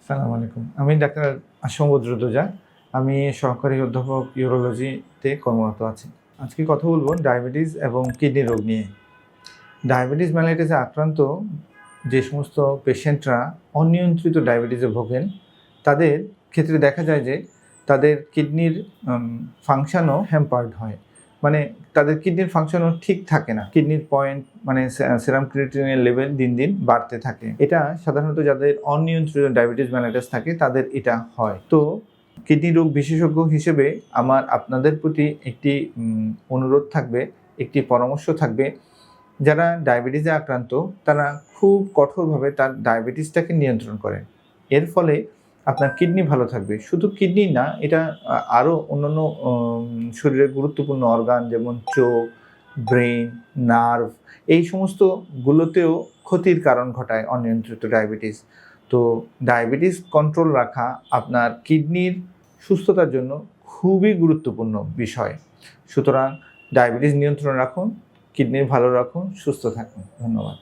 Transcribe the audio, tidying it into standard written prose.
সালাম আলাইকুম। আমি ডাক্তার আসম বদরুদ্দোজা। আমি সহকারী অধ্যাপক ইউরোলজিতে কর্মরত আছি। আজকে কথা বলব ডায়াবেটিস এবং কিডনি রোগ নিয়ে। ডায়াবেটিস মেলাইটিসে আক্রান্ত যে সমস্ত পেশেন্টরা অনিয়ন্ত্রিত ডায়াবেটিসে ভোগেন, তাদের ক্ষেত্রে দেখা যায় যে তাদের কিডনির ফাংশনও হ্যাম্পার্ড হয়। মানে তাদের কিডনির ফাংশনও ঠিক থাকে না। কিডনির পয়েন্ট মানে সেরাম ক্রিয়েটিনিনের লেভেল দিন দিন বাড়তে থাকে। এটা সাধারণত যাদের অনিয়ন্ত্রিত ডায়াবেটিস মেলাইটিস থাকে তাদের এটা হয়। তো কিডনি রোগ বিশেষজ্ঞ হিসেবে আমার আপনাদের প্রতি একটি অনুরোধ থাকবে, একটি পরামর্শ থাকবে। যারা ডায়াবেটিসে আক্রান্ত তারা খুব কঠোরভাবে তার ডায়াবেটিসটাকে নিয়ন্ত্রণ করেন। এর ফলে আপনার কিডনি ভালো থাকবে। শুধু কিডনি না, এটা আরও অন্যান্য শরীরের গুরুত্বপূর্ণ অর্গান যেমন চোখ, ব্রেন, নার্ভ এই সমস্তগুলোতেও ক্ষতির কারণ ঘটায় অনিয়ন্ত্রিত ডায়াবেটিস। তো ডায়াবেটিস কন্ট্রোল রাখা আপনার কিডনির সুস্থতার জন্য খুবই গুরুত্বপূর্ণ বিষয়। সুতরাং ডায়াবেটিস নিয়ন্ত্রণে রাখুন, কিডনি ভালো রাখুন, সুস্থ থাকুন। ধন্যবাদ।